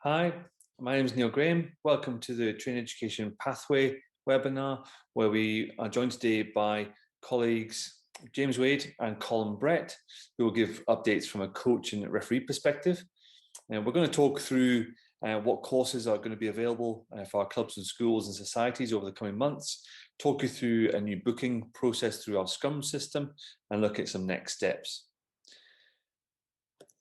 Hi, my name is Neil Graham. Welcome to the Training Education Pathway webinar, where we are joined today by colleagues James Wade and Colin Brett, who will give updates from a coach and referee perspective. And we're going to talk through what courses are going to be available for our clubs and schools and societies over the coming months, talk you through a new booking process through our Scrum system, and look at some next steps.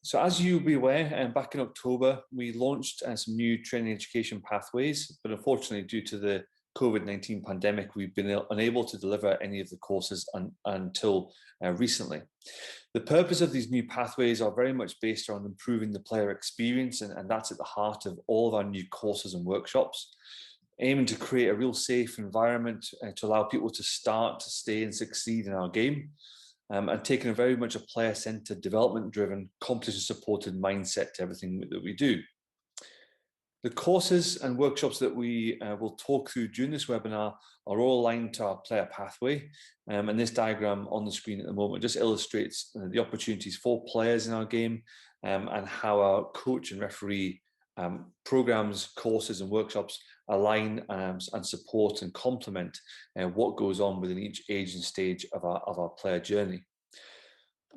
So as you'll be aware, back in October, we launched some new training education pathways, but unfortunately, due to the COVID-19 pandemic, we've been unable to deliver any of the courses until recently. The purpose of these new pathways are very much based on improving the player experience, and that's at the heart of all of our new courses and workshops, aiming to create a real safe environment to allow people to start, to stay and succeed in our game. And taking a very much a player-centered, development-driven, competition-supported mindset to everything that we do. The courses and workshops that we will talk through during this webinar are all aligned to our player pathway. And this diagram on the screen at the moment just illustrates the opportunities for players in our game and how our coach and referee programs, courses and workshops align and support and complement what goes on within each age and stage of our player journey.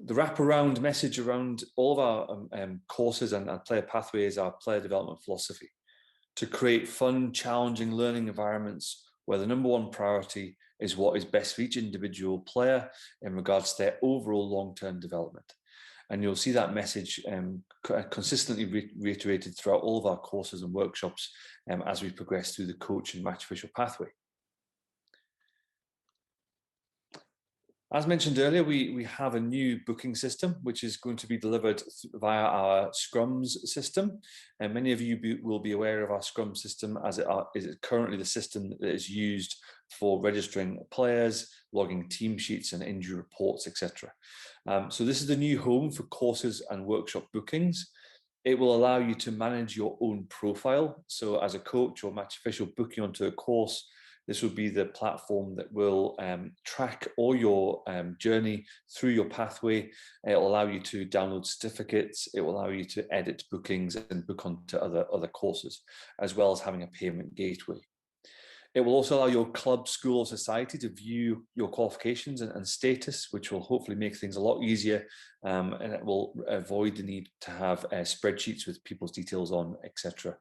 The wraparound message around all of our courses and player pathway is our player development philosophy: to create fun, challenging learning environments where the number one priority is what is best for each individual player in regards to their overall long-term development. And you'll see that message consistently reiterated throughout all of our courses and workshops as we progress through the coach and match official pathway. As mentioned earlier, we have a new booking system, which is going to be delivered via our Scrums system. And many of you will be aware of our Scrum system as it is currently the system that is used for registering players, logging team sheets and injury reports, etc. So this is the new home for courses and workshop bookings. It will allow you to manage your own profile. So as a coach or match official booking onto a course, this will be the platform that will track all your journey through your pathway. It will allow you to download certificates. It will allow you to edit bookings and book onto other courses, as well as having a payment gateway. It will also allow your club, school, or society to view your qualifications and status, which will hopefully make things a lot easier, and it will avoid the need to have spreadsheets with people's details on, etc.,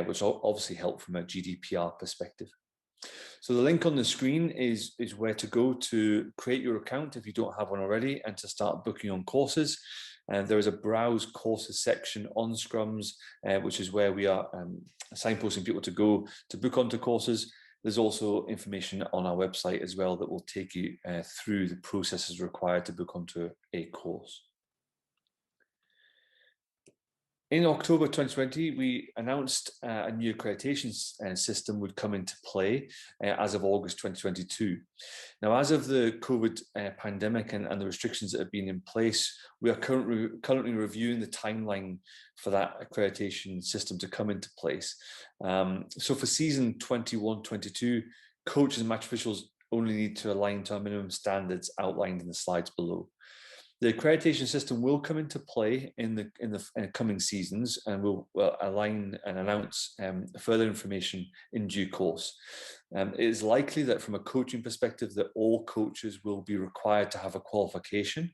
which will obviously help from a GDPR perspective. So the link on the screen is where to go to create your account if you don't have one already and to start booking on courses. And there is a browse courses section on Scrums, which is where we are signposting people to go to book onto courses. There's also information on our website as well that will take you through the processes required to book onto a course. In October 2020, we announced a new accreditation system would come into play as of August 2022. Now, as of the COVID pandemic and the restrictions that have been in place, we are currently reviewing the timeline for that accreditation system to come into place. So for season 21-22, coaches and match officials only need to align to our minimum standards outlined in the slides below. The accreditation system will come into play in the coming seasons, and we'll align and announce further information in due course. It is likely that from a coaching perspective that all coaches will be required to have a qualification.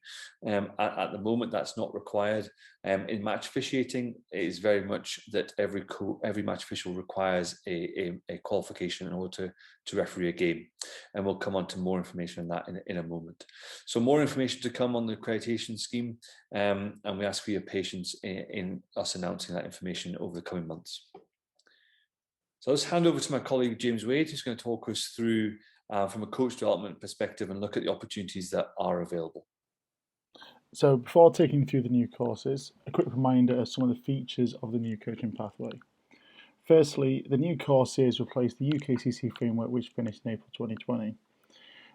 At the moment, that's not required. In match officiating, it is very much that every match official requires a qualification in order to referee a game. And we'll come on to more information on that in a moment. So more information to come on the accreditation scheme, and we ask for your patience in us announcing that information over the coming months. So let's hand over to my colleague James Wade, who's going to talk us through from a coach development perspective and look at the opportunities that are available. So before taking you through the new courses, a quick reminder of some of the features of the new coaching pathway. Firstly, the new courses replace the UKCC framework which finished in April 2020.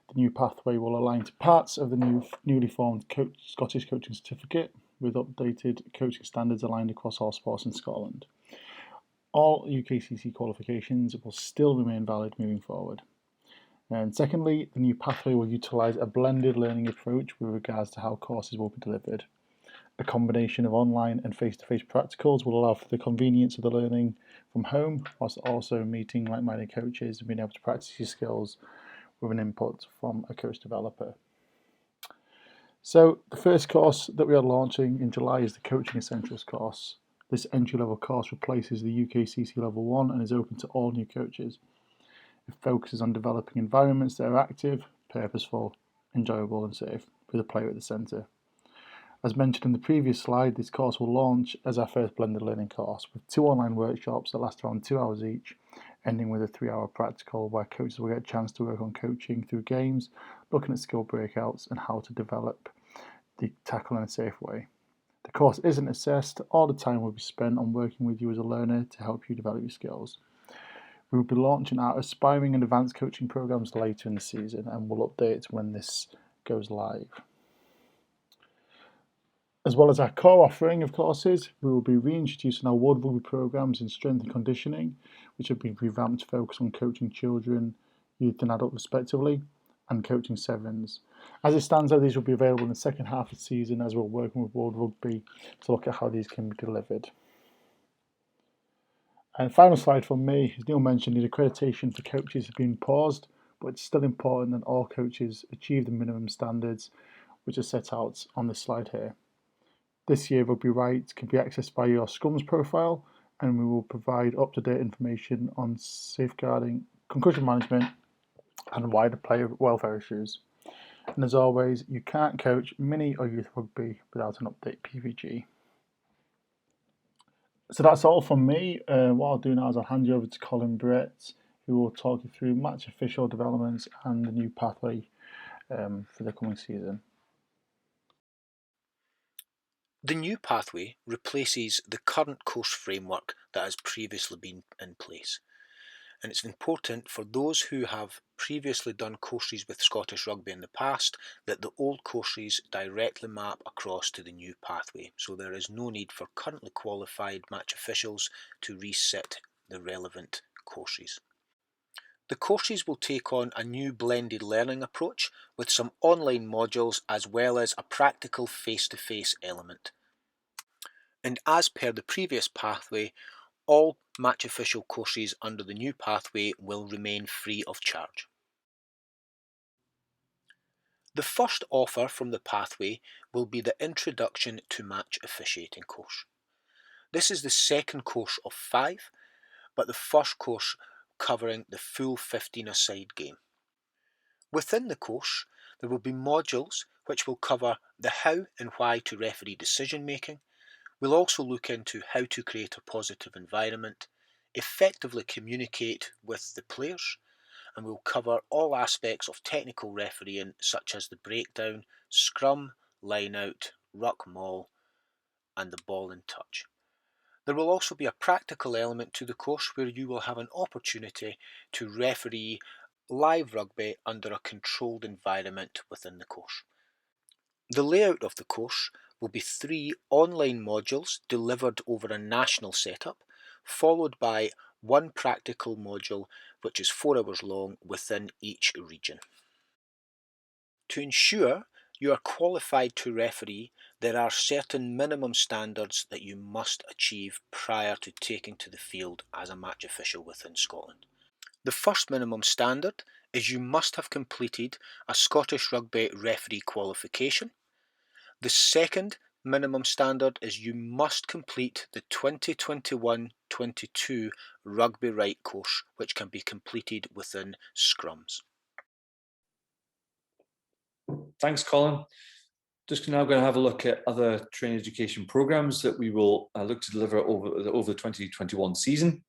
The new pathway will align to parts of the newly formed Scottish Coaching Certificate with updated coaching standards aligned across all sports in Scotland. All UKCC qualifications will still remain valid moving forward. And secondly, the new pathway will utilise a blended learning approach with regards to how courses will be delivered. A combination of online and face-to-face practicals will allow for the convenience of the learning from home, whilst also meeting like-minded coaches and being able to practice your skills with an input from a coach developer. So the first course that we are launching in July is the Coaching Essentials course. This entry-level course replaces the UKCC Level 1 and is open to all new coaches. It focuses on developing environments that are active, purposeful, enjoyable and safe, with a player at the centre. As mentioned in the previous slide, this course will launch as our first blended learning course with 2 online workshops that last around 2 hours each, ending with a 3-hour practical where coaches will get a chance to work on coaching through games, looking at skill breakouts and how to develop the tackle in a safe way. The course isn't assessed, all the time will be spent on working with you as a learner to help you develop your skills. We will be launching our aspiring and advanced coaching programs later in the season and we'll update when this goes live. As well as our core offering of courses, we will be reintroducing our World Rugby programs in strength and conditioning, which have been revamped to focus on coaching children, youth and adult respectively, and coaching sevens. As it stands out, these will be available in the second half of the season as we're working with World Rugby to look at how these can be delivered. And final slide from me, as Neil mentioned, the accreditation for coaches has been paused, but it's still important that all coaches achieve the minimum standards which are set out on this slide here. This year, Rugby Right can be accessed by your Scrums profile, and we will provide up-to-date information on safeguarding, concussion management, and wider player welfare issues. And as always, you can't coach mini or youth rugby without an update PVG. So that's all from me. What I'll do now is I'll hand you over to Colin Brett, who will talk you through match official developments and the new pathway for the coming season. The new pathway replaces the current course framework that has previously been in place, and it's important for those who have previously done courses with Scottish Rugby in the past that the old courses directly map across to the new pathway, so there is no need for currently qualified match officials to resit the relevant courses. The courses will take on a new blended learning approach with some online modules as well as a practical face-to-face element. And as per the previous pathway, all match official courses under the new pathway will remain free of charge. The first offer from the pathway will be the Introduction to Match Officiating course. This is the second course of 5, but the first course covering the full 15-a-side game. Within the course, there will be modules which will cover the how and why to referee decision making. We'll also look into how to create a positive environment, effectively communicate with the players, and we'll cover all aspects of technical refereeing such as the breakdown, scrum, line out, ruck maul, and the ball in touch. There will also be a practical element to the course where you will have an opportunity to referee live rugby under a controlled environment within the course. The layout of the course will be 3 online modules delivered over a national setup, followed by 1 practical module which is 4 hours long within each region. To ensure you are qualified to referee, there are certain minimum standards that you must achieve prior to taking to the field as a match official within Scotland. The first minimum standard is you must have completed a Scottish Rugby referee qualification. The second minimum standard is you must complete the 2021-22 Rugby Right course, which can be completed within Scrums. Thanks, Colin. Just now going to have a look at other training education programs that we will look to deliver over the 2021 season.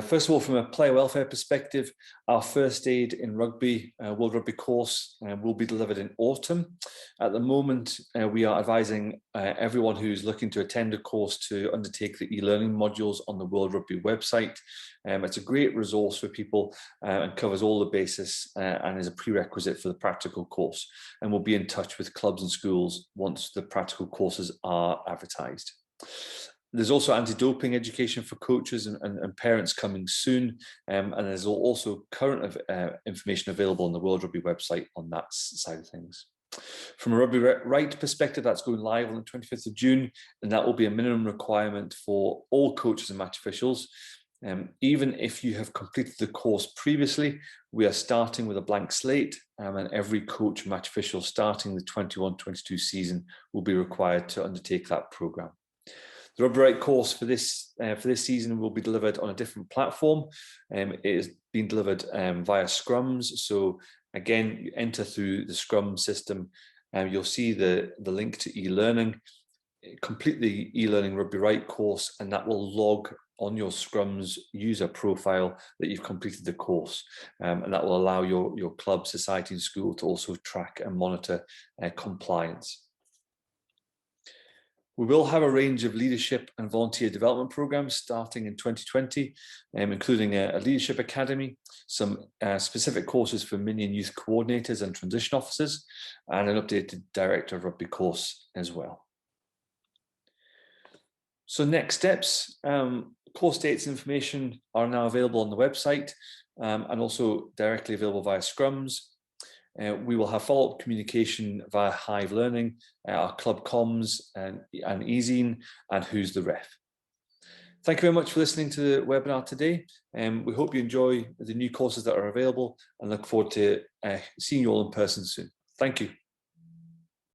First of all, from a player welfare perspective, our first aid in rugby, World Rugby course will be delivered in autumn. At the moment, we are advising everyone who's looking to attend a course to undertake the e-learning modules on the World Rugby website. It's a great resource for people and covers all the basis and is a prerequisite for the practical course. And we'll be in touch with clubs and schools once the practical courses are advertised. There's also anti-doping education for coaches and parents coming soon, and there's also current information available on the World Rugby website on that side of things. From a Rugby Right perspective, that's going live on the 25th of June, and that will be a minimum requirement for all coaches and match officials. Even if you have completed the course previously, we are starting with a blank slate, and every coach and match official starting the 21-22 season will be required to undertake that programme. The Rugby Right course for this season will be delivered on a different platform. It is being delivered via Scrums. So again, you enter through the Scrum system, and you'll see the link to e-learning. Complete the e-learning Rugby Right course, and that will log on your Scrums user profile that you've completed the course, and that will allow your club, society, and school to also track and monitor compliance. We will have a range of leadership and volunteer development programs starting in 2020, including a leadership academy, some specific courses for mini and youth coordinators and transition officers, and an updated director of rugby course as well. So next steps, course dates and information are now available on the website, and also directly available via Scrums. We will have follow-up communication via Hive Learning, our club comms, and eZine, and Who's the Ref. Thank you very much for listening to the webinar today. We hope you enjoy the new courses that are available, and look forward to seeing you all in person soon. Thank you.